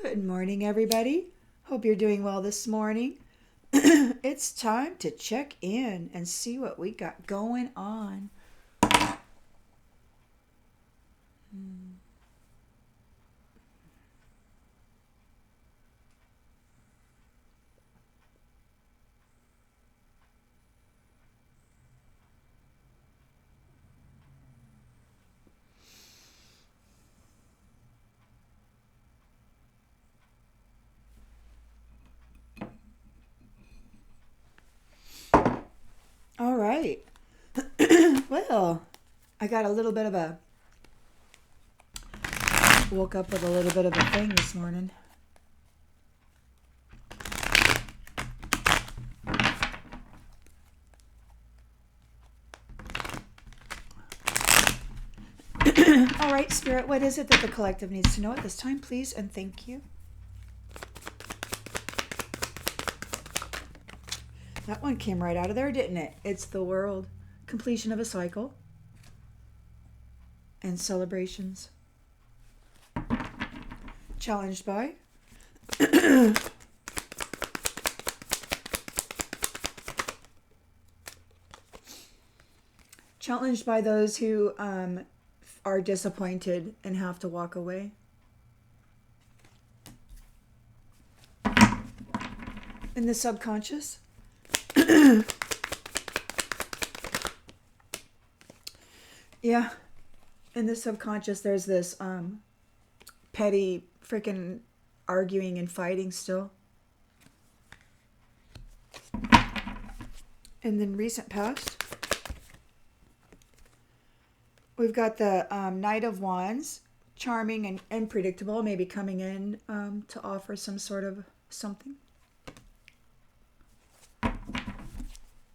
Good morning, everybody. Hope you're doing well this morning. It's time to check in and see what we got going on. All right. Well, I got a little bit of a woke up with a little bit of a thing this morning. All right, Spirit, what is it that the collective needs to know at this time, please, and thank you. That one came right out of there, didn't it? It's the world. Completion of a cycle. And celebrations. Challenged by. Challenged by those who are disappointed and have to walk away. In the subconscious. Yeah. In the subconscious, there's this petty freaking arguing and fighting still. And then recent past, we've got the Knight of Wands, charming and predictable, maybe coming in to offer some sort of something.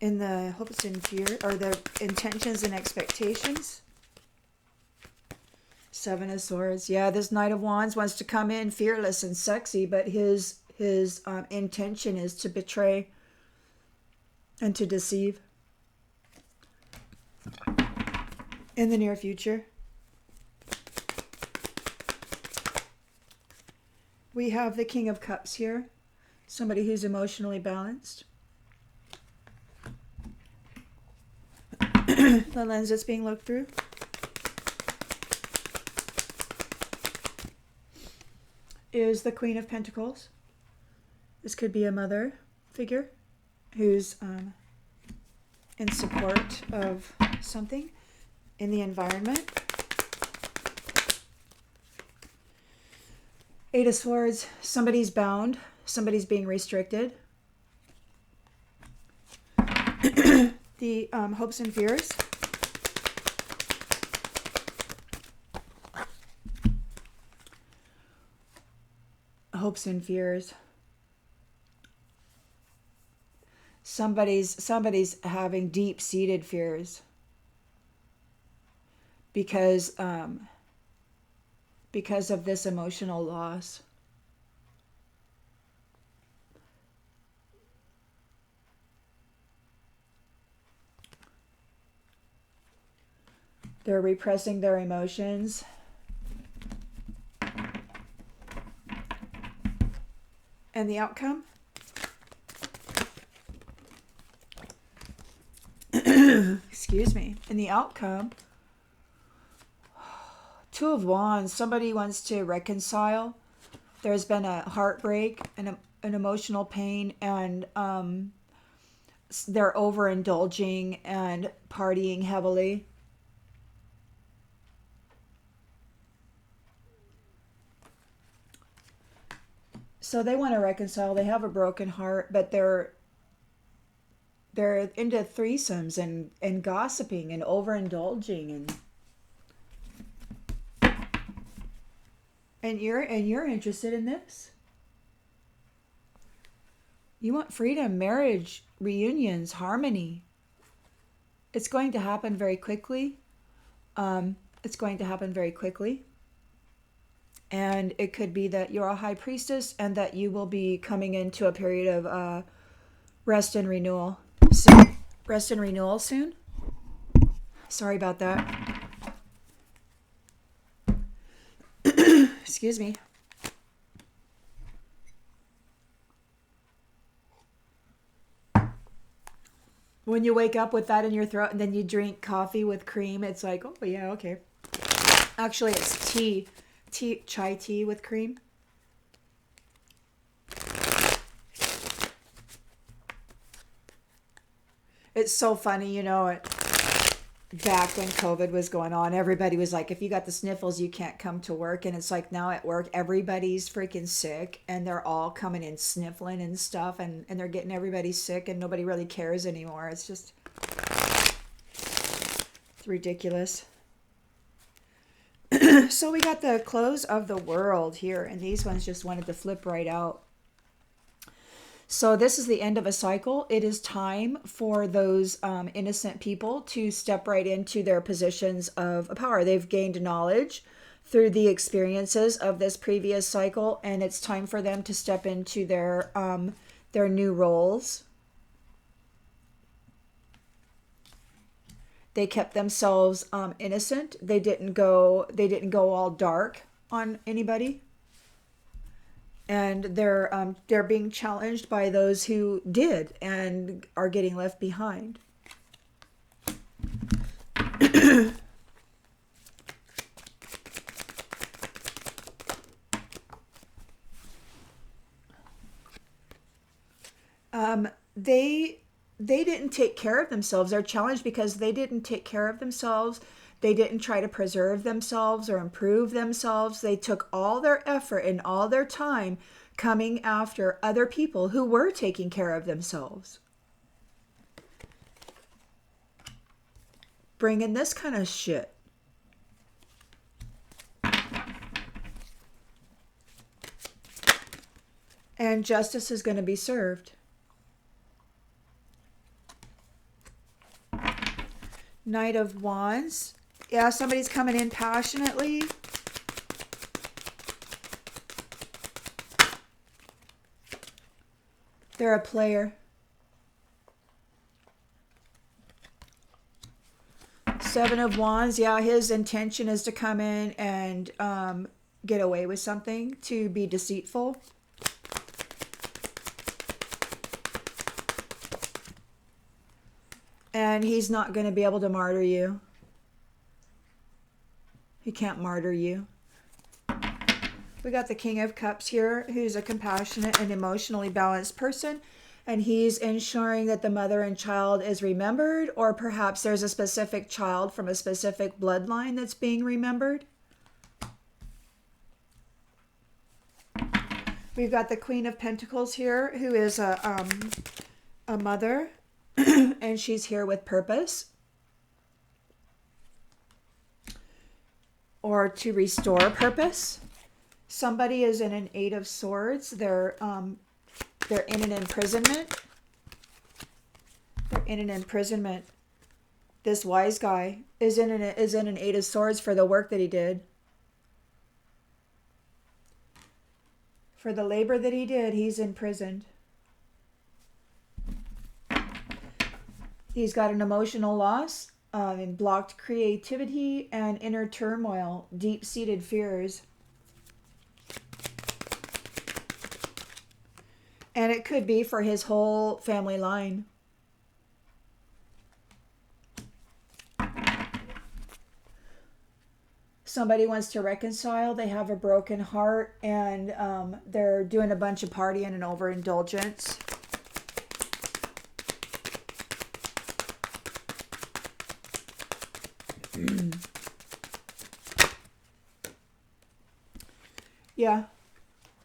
In the hopes and fear, or the intentions and expectations. Seven of Swords. Yeah, this Knight of Wands wants to come in fearless and sexy, but his intention is to betray and to deceive. In the near future, we have the King of Cups here. Somebody who's emotionally balanced. The lens that's being looked through. Is the Queen of Pentacles. This could be a mother figure who's in support of something in the environment. Eight of Swords, somebody's bound, somebody's being restricted. The hopes and fears. Hopes and fears. Somebody's having deep-seated fears because of this emotional loss. They're repressing their emotions. And the outcome? Excuse me. And the outcome? Two of Wands. Somebody wants to reconcile. There's been a heartbreak and an emotional pain, and they're overindulging and partying heavily. So they want to reconcile. They have a broken heart, but they're into threesomes and gossiping and overindulging and you're interested in this. You want freedom, marriage, reunions, harmony. It's going to happen very quickly. And it could be that you're a high priestess and that you will be coming into a period of rest and renewal soon. Sorry about that. Excuse me. When you wake up with that in your throat and then you drink coffee with cream, it's like, oh yeah, okay. Actually, it's chai tea with cream. It's so funny, back when COVID was going on, everybody was like, if you got the sniffles, you can't come to work. And it's like now at work, everybody's freaking sick and they're all coming in sniffling and stuff, and they're getting everybody sick and nobody really cares anymore. It's ridiculous. So we got the close of the world here, and these ones just wanted to flip right out. So this is the end of a cycle. It is time for those innocent people to step right into their positions of power. They've gained knowledge through the experiences of this previous cycle, and it's time for them to step into their new roles. They kept themselves innocent. They didn't go all dark on anybody. And they're being challenged by those who did and are getting left behind. They didn't take care of themselves. They're challenged because they didn't take care of themselves. They didn't try to preserve themselves or improve themselves. They took all their effort and all their time coming after other people who were taking care of themselves. Bringing this kind of shit. And justice is going to be served. Knight of Wands. Yeah, somebody's coming in passionately. They're a player. Seven of Wands. Yeah, his intention is to come in and get away with something, to be deceitful. And he's not going to be able to martyr you. He can't martyr you. We got the King of Cups here, who's a compassionate and emotionally balanced person. And he's ensuring that the mother and child is remembered, or perhaps there's a specific child from a specific bloodline that's being remembered. We've got the Queen of Pentacles here, who is a mother. And she's here with purpose, or to restore purpose. Somebody is in an Eight of Swords. They're in an imprisonment. They're in an imprisonment. This wise guy is in an Eight of Swords for the work that he did. For the labor that he did, he's imprisoned. He's got an emotional loss, and blocked creativity and inner turmoil, deep-seated fears. And it could be for his whole family line. Somebody wants to reconcile. They have a broken heart, and they're doing a bunch of partying and overindulgence. Yeah.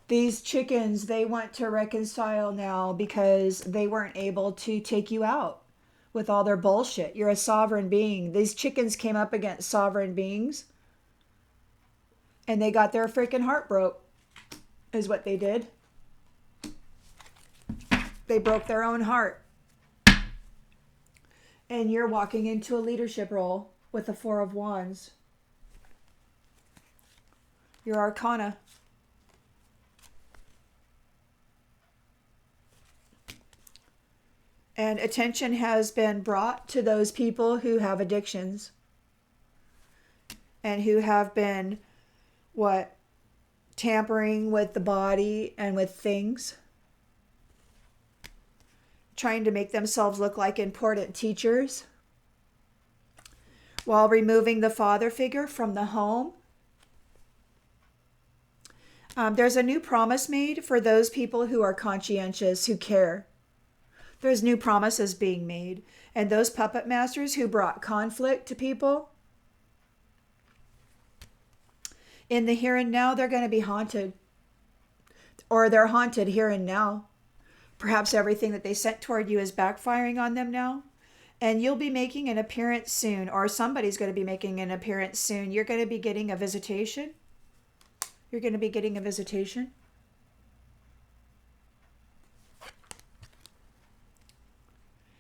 These chickens, they want to reconcile now because they weren't able to take you out with all their bullshit. You're a sovereign being. These chickens came up against sovereign beings, and they got their freaking heart broke, is what they did. They broke their own heart. And you're walking into a leadership role with the Four of Wands. Your Arcana. And attention has been brought to those people who have addictions and who have been, tampering with the body and with things. trying to make themselves look like important teachers while removing the father figure from the home. There's a new promise made for those people who are conscientious, who care. There's new promises being made. And those puppet masters who brought conflict to people, in the here and now, they're going to be haunted. Or they're haunted here and now. Perhaps everything that they sent toward you is backfiring on them now. And you'll be making an appearance soon, or somebody's going to be making an appearance soon. You're going to be getting a visitation. You're going to be getting a visitation.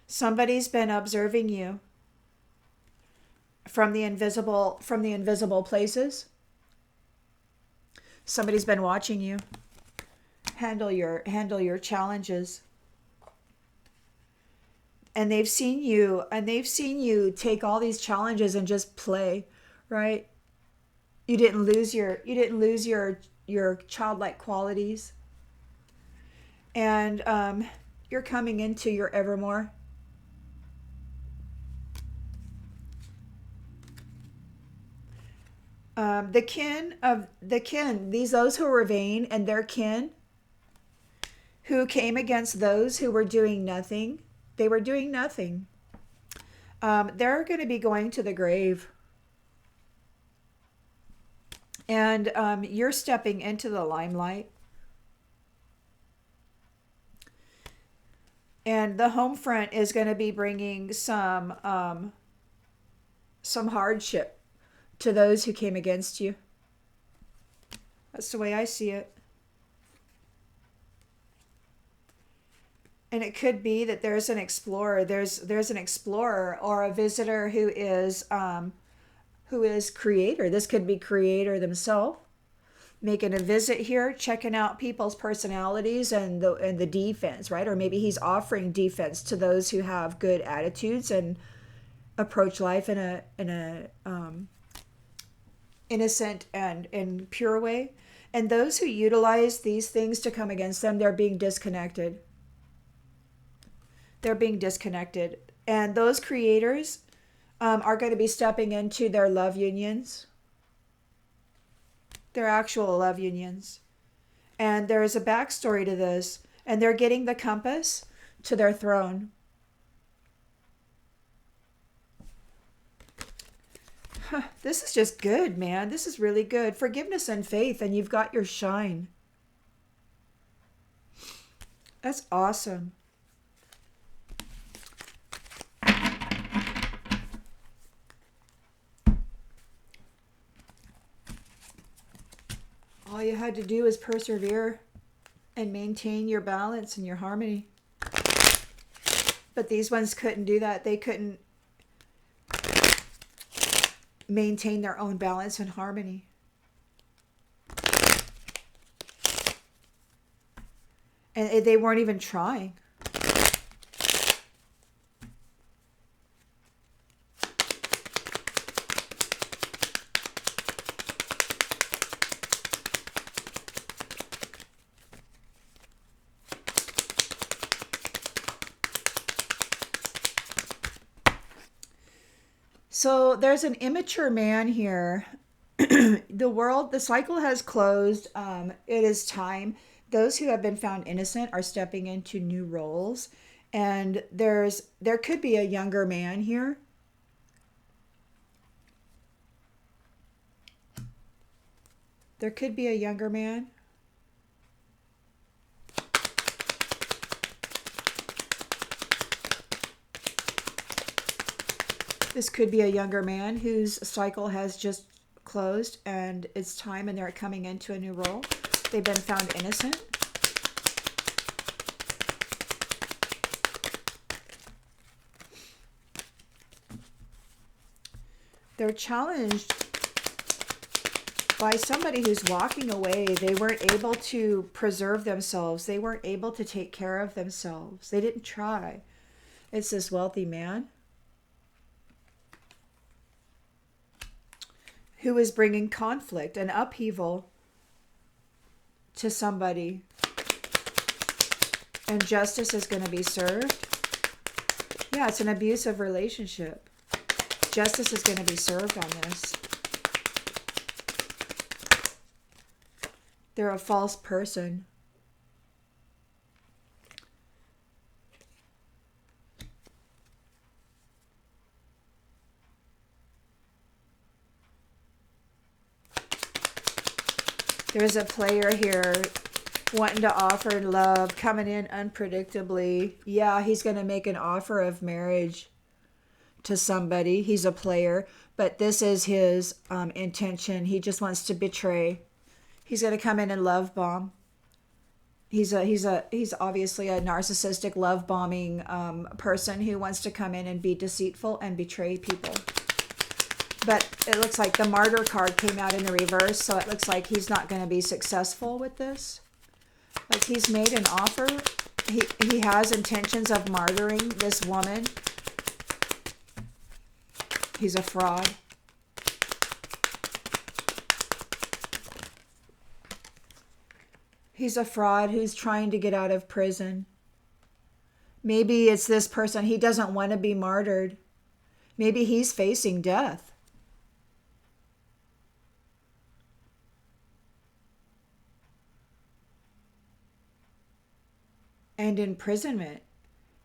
Somebody's been observing you from the invisible places. Somebody's been watching you handle your challenges. And they've seen you take all these challenges and just play, right? You didn't lose your childlike qualities. And you're coming into your evermore. Those who were vain and their kin, who came against those who were doing nothing. They were doing nothing. They're going to be going to the grave. And you're stepping into the limelight. And the home front is going to be bringing some hardship to those who came against you. That's the way I see it. And it could be that there's an explorer. There's an explorer or a visitor who is creator. This could be creator themselves making a visit here, checking out people's personalities and the defense, right? Or maybe he's offering defense to those who have good attitudes and approach life in a innocent and pure way. And those who utilize these things to come against them, they're being disconnected. They're being disconnected. And those creators are going to be stepping into their love unions. Their actual love unions. And there's a backstory to this. And they're getting the compass to their throne. This is just good, man. This is really good. Forgiveness and faith, and you've got your shine. That's awesome. All you had to do was persevere and maintain your balance and your harmony. But these ones couldn't do that. They couldn't maintain their own balance and harmony. And they weren't even trying. So there's an immature man here. The cycle has closed. It is time. Those who have been found innocent are stepping into new roles. And there could be a younger man here. There could be a younger man. This could be a younger man whose cycle has just closed and it's time and they're coming into a new role. They've been found innocent. They're challenged by somebody who's walking away. They weren't able to preserve themselves. They weren't able to take care of themselves. They didn't try. It's this wealthy man who is bringing conflict and upheaval to somebody. And justice is going to be served. Yeah, it's an abusive relationship. Justice is going to be served on this. They're a false person. There's a player here wanting to offer love, coming in unpredictably. Yeah, he's going to make an offer of marriage to somebody. He's a player, but this is his intention. He just wants to betray. He's going to come in and love bomb. He's obviously a narcissistic love bombing person who wants to come in and be deceitful and betray people. But it looks like the martyr card came out in the reverse, so it looks like he's not going to be successful with this. Like he's made an offer. He has intentions of martyring this woman. He's a fraud. He's a fraud who's trying to get out of prison. Maybe it's this person. He doesn't want to be martyred. Maybe he's facing death. And imprisonment.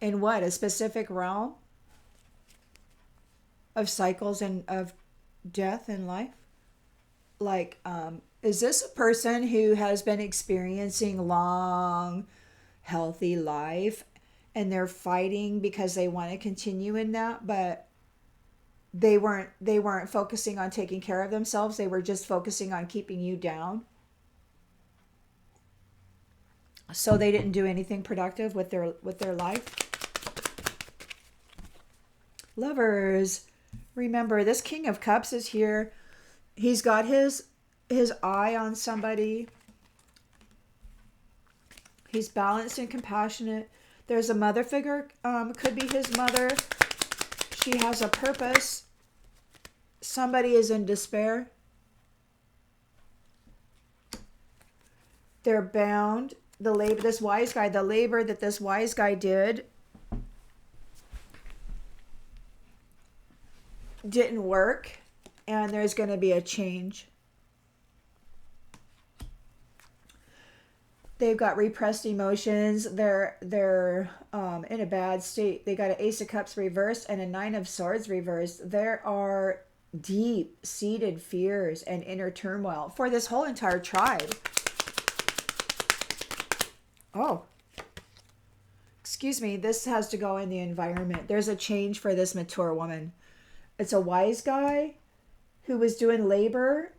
In what? A specific realm of cycles and of death and life? Like, is this a person who has been experiencing long, healthy life and they're fighting because they want to continue in that, but they weren't focusing on taking care of themselves. They were just focusing on keeping you down. So they didn't do anything productive with their life. Lovers, remember this King of Cups is here. He's got his eye on somebody. He's balanced and compassionate. There's a mother figure, could be his mother. She has a purpose. Somebody is in despair. They're bound. The labor that this wise guy did didn't work, and there's going to be a change. They've got repressed emotions. They're in a bad state. They got an Ace of Cups reversed and a Nine of Swords reversed. There are deep-seated fears and inner turmoil for this whole entire tribe. Oh, excuse me. This has to go in the environment. There's a change for this mature woman. It's a wise guy who was doing labor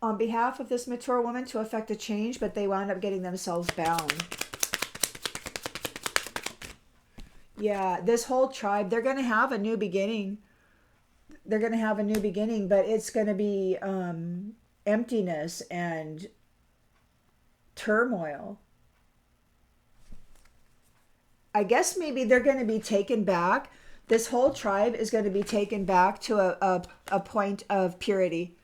on behalf of this mature woman to effect a change, but they wound up getting themselves bound. Yeah, this whole tribe, they're going to have a new beginning. They're going to have a new beginning, but it's going to be emptiness and turmoil. I guess maybe they're going to be taken back. This whole tribe is going to be taken back to a point of purity.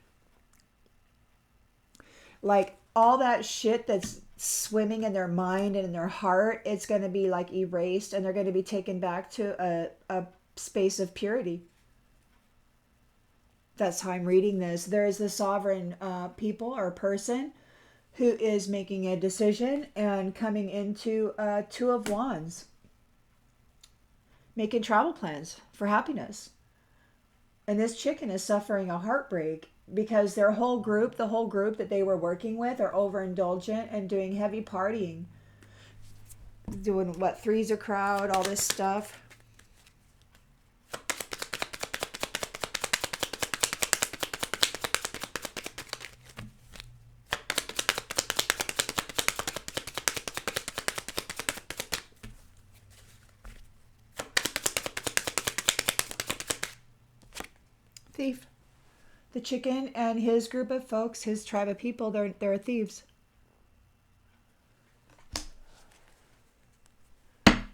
Like all that shit that's swimming in their mind and in their heart, it's going to be like erased, and they're going to be taken back to a space of purity. That's how I'm reading this. There is the sovereign people or person who is making a decision and coming into Two of Wands. Making travel plans for happiness. And this chicken is suffering a heartbreak because the whole group that they were working with are overindulgent and doing heavy partying. Doing what, threes a crowd, all this stuff. Thief. The chicken and his group of folks, his tribe of people, they're thieves.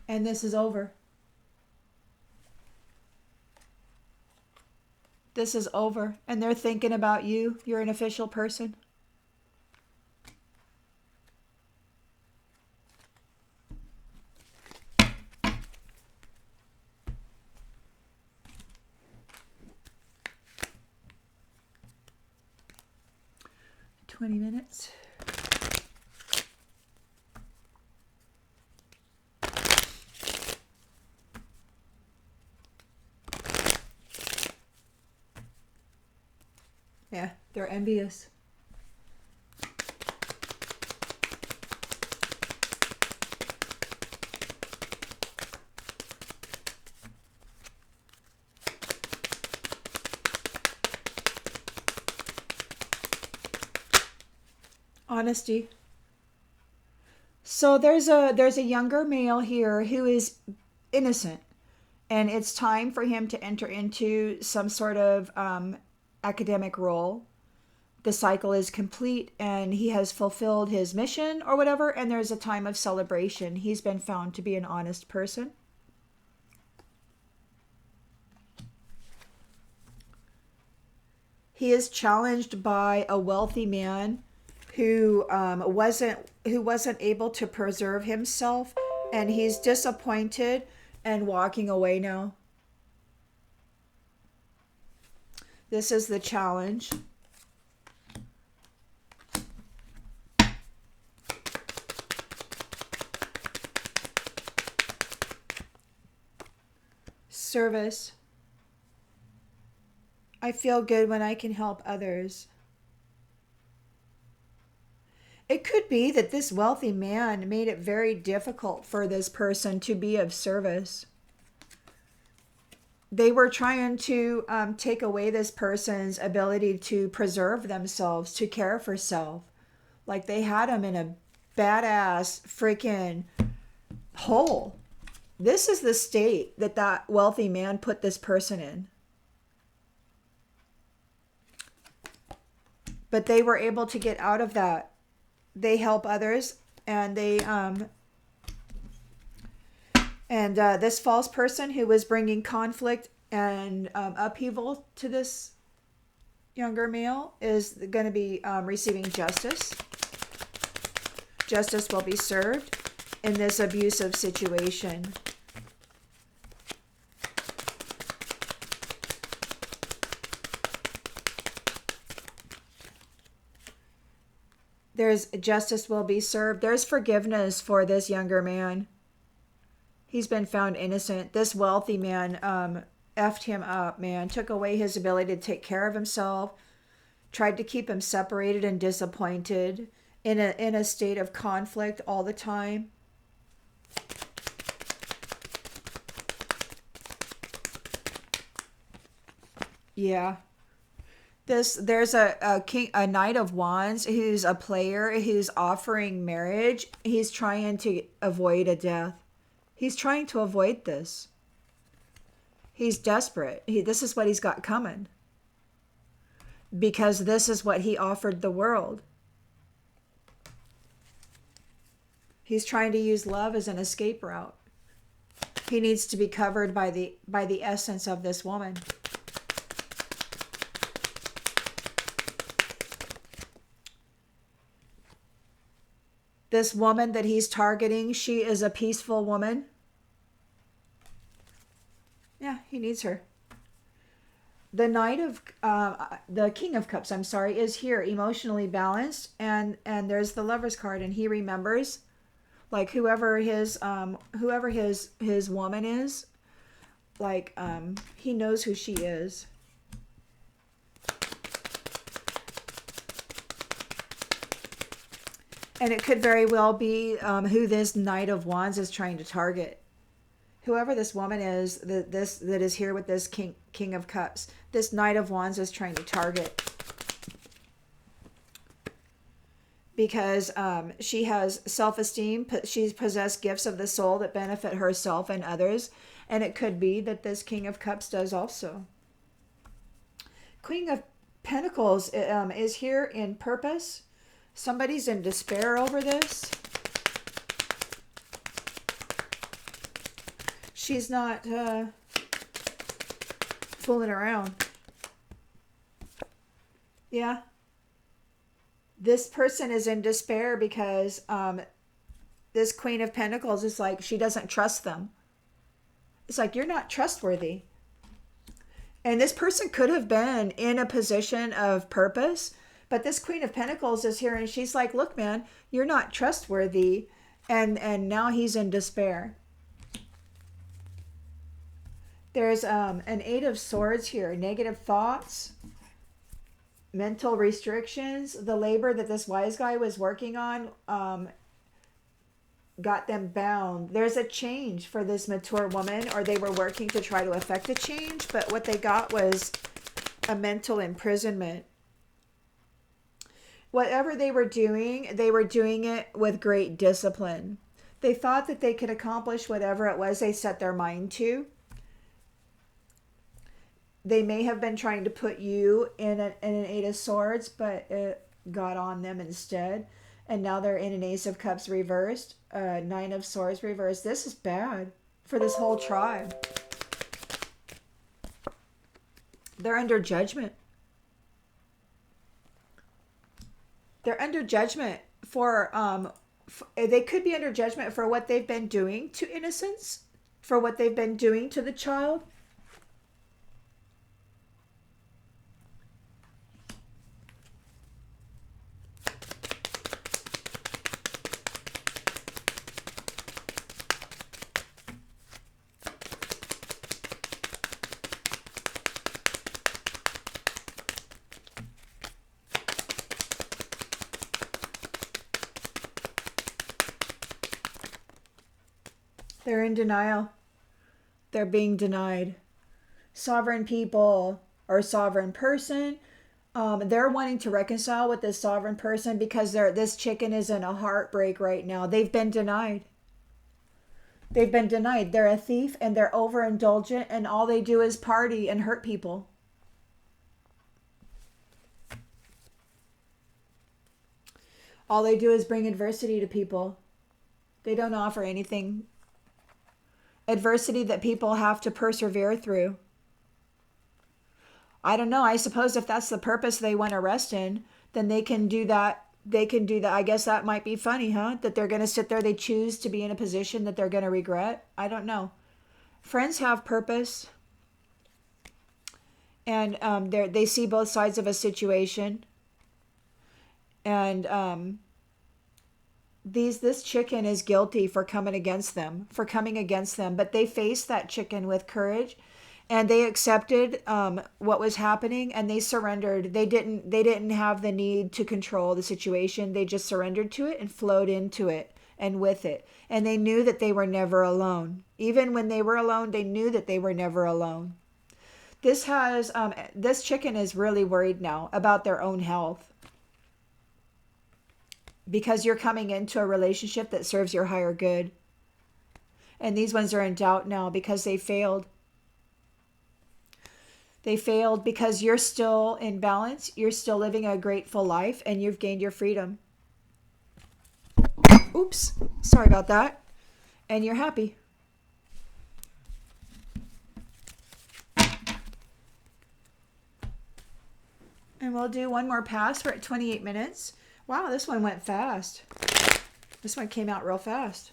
And this is over. This is over. And they're thinking about you. You're an official person. 20 minutes. Yeah, they're envious. Honesty. So there's a younger male here who is innocent, and it's time for him to enter into some sort of academic role. The cycle is complete and he has fulfilled his mission or whatever, and there's a time of celebration. He's been found to be an honest person. He is challenged by a wealthy man who wasn't able to preserve himself, and he's disappointed and walking away now. This is the challenge. Service. I feel good when I can help others. It could be that this wealthy man made it very difficult for this person to be of service. They were trying to take away this person's ability to preserve themselves, to care for self. Like they had him in a badass freaking hole. This is the state that wealthy man put this person in. But they were able to get out of that. They help others, and this false person who was bringing conflict and upheaval to this younger male is going to be receiving justice. Justice will be served in this abusive situation. There's justice will be served. There's forgiveness for this younger man. He's been found innocent. This wealthy man effed him up, man. Took away his ability to take care of himself. Tried to keep him separated and disappointed. In a state of conflict all the time. Yeah. There's a Knight of Wands who's a player who's offering marriage. He's trying to avoid a death. He's trying to avoid this. He's desperate. This is what he's got coming. Because this is what he offered the world. He's trying to use love as an escape route. He needs to be covered by the essence of this woman. This woman that he's targeting, she is a peaceful woman. Yeah, he needs her. The King of Cups, I'm sorry, is here, emotionally balanced, and there's the Lover's card, and he remembers, like whoever his woman is, like he knows who she is. And it could very well be who this Knight of Wands is trying to target. Whoever this woman is that is here with this King of Cups, this Knight of Wands is trying to target. Because she has self-esteem. She's possessed gifts of the soul that benefit herself and others. And it could be that this King of Cups does also. Queen of Pentacles is here in purpose. Somebody's in despair over this. She's not fooling around. Yeah. This person is in despair because this Queen of Pentacles is like, she doesn't trust them. It's like, you're not trustworthy. And this person could have been in a position of purpose, But this Queen of Pentacles is here and she's like, look, man, you're not trustworthy. And now he's in despair. There's an Eight of Swords here. Negative thoughts, mental restrictions. The labor that this wise guy was working on got them bound. There's a change for this mature woman, or they were working to try to effect a change, but what they got was a mental imprisonment. Whatever they were doing it with great discipline. They thought that they could accomplish whatever it was they set their mind to. They may have been trying to put you in an Eight of Swords, but it got on them instead. And now they're in an Ace of Cups reversed, Nine of Swords reversed. This is bad for this whole tribe. They're under judgment. They're under judgment for, they could be under judgment for what they've been doing to innocents, for what they've been doing to the child. They're in denial. They're being denied. Sovereign people or sovereign person, they're wanting to reconcile with this sovereign person because this chicken is in a heartbreak right now. They've been denied. They've been denied. They're a thief and they're overindulgent and all they do is party and hurt people. All they do is bring adversity to people. They don't offer anything. Adversity that people have to persevere through. I don't know. I suppose if that's the purpose they want to rest in, then they can do that. They can do that. I guess that might be funny, huh? That they're going to sit there. They choose to be in a position that they're going to regret. I don't know. Friends have purpose. And they see both sides of a situation. And this chicken is guilty for coming against them, but they faced that chicken with courage and they accepted what was happening and they surrendered. They didn't have the need to control the situation. They just surrendered to it and flowed into it and with it. And they knew that they were never alone. Even when they were alone, they knew that they were never alone. This chicken is really worried now about their own health. Because you're coming into a relationship that serves your higher good. And these ones are in doubt now because they failed. They failed because you're still in balance. You're still living a grateful life and you've gained your freedom. Oops, sorry about that. And you're happy. And we'll do one more pass. We're at 28 minutes. Wow, this one went fast. This one came out real fast.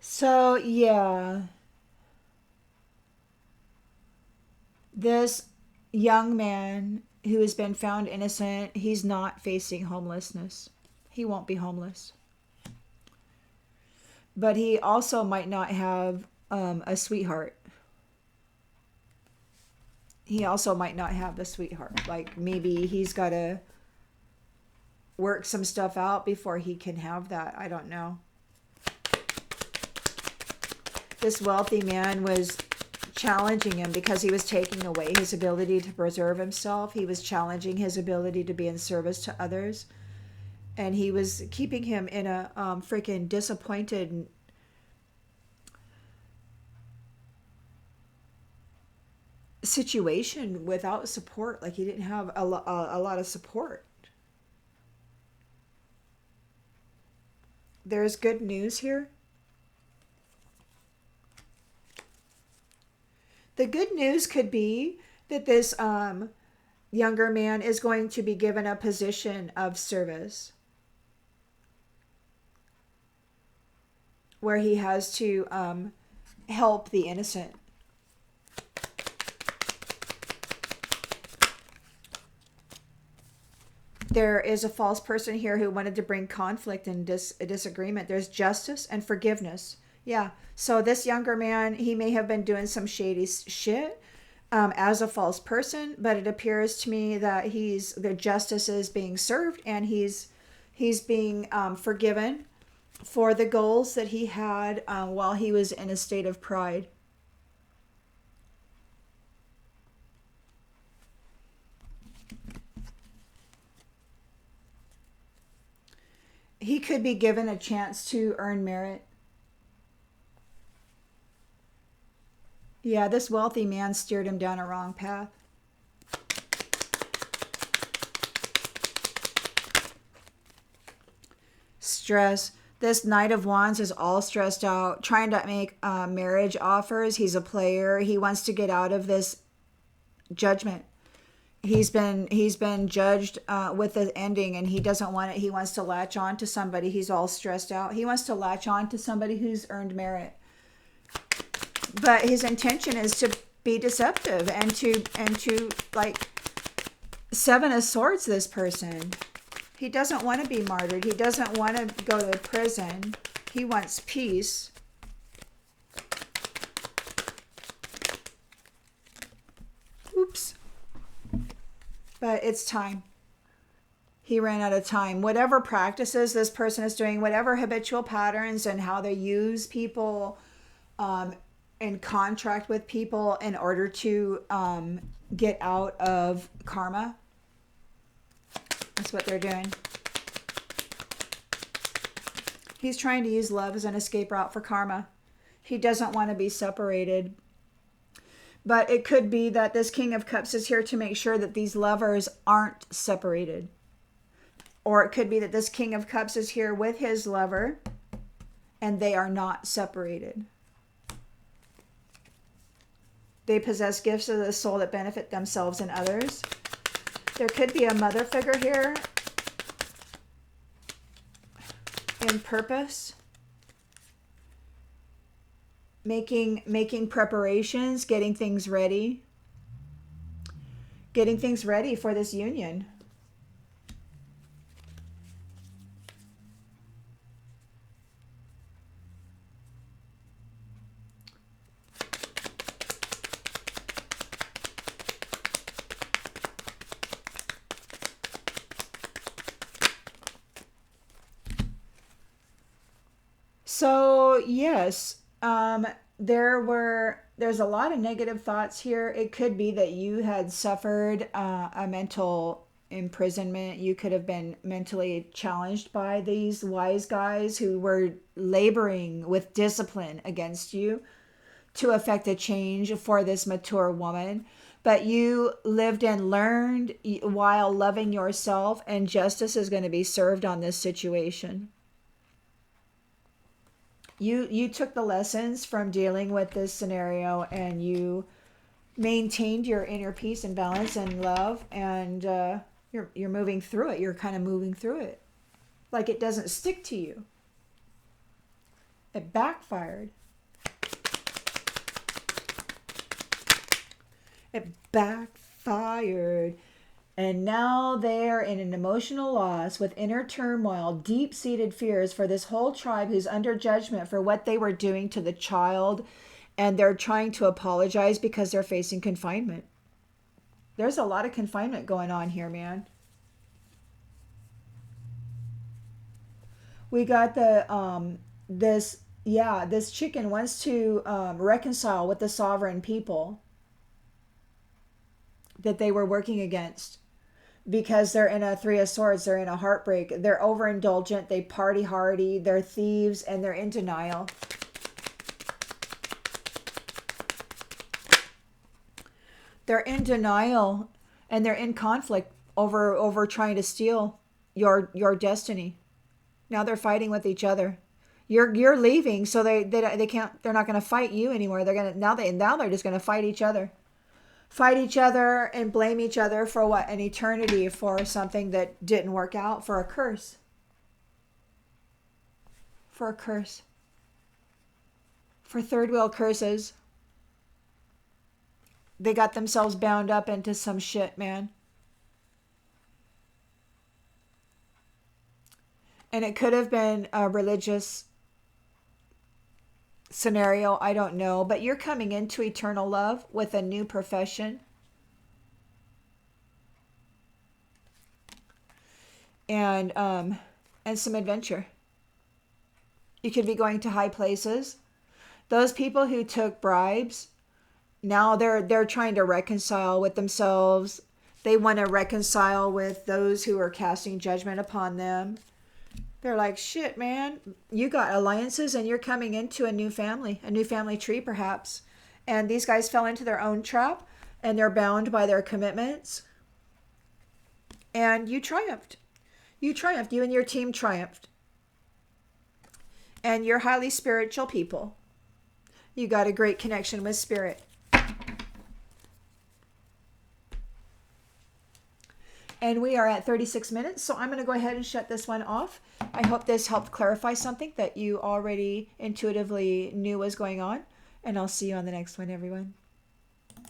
So, yeah. This young man who has been found innocent, he's not facing homelessness. He won't be homeless. But he also might not have a sweetheart. He also might not have a sweetheart. Like maybe he's got to work some stuff out before he can have that. I don't know. This wealthy man was challenging him because he was taking away his ability to preserve himself. He was challenging his ability to be in service to others. And he was keeping him in a freaking disappointed situation without support. Like he didn't have a lot of support. There's good news here. The good news could be that this younger man is going to be given a position of service where he has to help the innocent. There is a false person here who wanted to bring conflict and disagreement. There's justice and forgiveness. Yeah. So this younger man, he may have been doing some shady shit as a false person, but it appears to me that the justice is being served, and he's being forgiven for the goals that he had while he was in a state of pride. He could be given a chance to earn merit. Yeah, this wealthy man steered him down a wrong path. Stress. This Knight of Wands is all stressed out, trying to make marriage offers. He's a player. He wants to get out of this judgment. He's been judged with the ending, and he doesn't want it. He wants to latch on to somebody. He's all stressed out. He wants to latch on to somebody who's earned merit. But his intention is to be deceptive and to like Seven of Swords this person. He doesn't want to be martyred. He doesn't want to go to prison. He wants peace. Oops. But it's time. He ran out of time. Whatever practices this person is doing, whatever habitual patterns and how they use people and contract with people in order to get out of karma, that's what they're doing. He's trying to use love as an escape route for karma. He doesn't want to be separated. But it could be that this King of Cups is here to make sure that these lovers aren't separated. Or it could be that this King of Cups is here with his lover and they are not separated. They possess gifts of the soul that benefit themselves and others. There could be a mother figure here in purpose. Making preparations, getting things ready for this union. So yes, there's a lot of negative thoughts here. It could be that you had suffered a mental imprisonment. You could have been mentally challenged by these wise guys who were laboring with discipline against you to effect a change for this mature woman. But you lived and learned while loving yourself, and justice is going to be served on this situation. You took the lessons from dealing with this scenario, and you maintained your inner peace and balance and love, and you're moving through it. You're kind of moving through it like it doesn't stick to you. It backfired. It backfired. And now they're in an emotional loss with inner turmoil, deep-seated fears for this whole tribe who's under judgment for what they were doing to the child. And they're trying to apologize because they're facing confinement. There's a lot of confinement going on here, man. We got this chicken wants to reconcile with the sovereign people that they were working against. Because they're in a Three of Swords, they're in a heartbreak. They're overindulgent, they party hardy, they're thieves, and they're in denial. They're in denial, and they're in conflict over trying to steal your destiny. Now they're fighting with each other. You're leaving, so they can't. They're not going to fight you anymore. They're gonna now they're just going to fight each other. Fight each other and blame each other for what? An eternity, for something that didn't work out, for a curse. For a curse. For third wheel curses. They got themselves bound up into some shit, man. And it could have been a religious scenario, I don't know, but you're coming into eternal love with a new profession. And some adventure. You could be going to high places. Those people who took bribes, now they're trying to reconcile with themselves. They want to reconcile with those who are casting judgment upon them. They're like, shit, man, you got alliances and you're coming into a new family tree perhaps. And these guys fell into their own trap and they're bound by their commitments. And you triumphed. You triumphed. You and your team triumphed. And you're highly spiritual people. You got a great connection with spirit. And we are at 36 minutes, so I'm going to go ahead and shut this one off. I hope this helped clarify something that you already intuitively knew was going on. And I'll see you on the next one, everyone.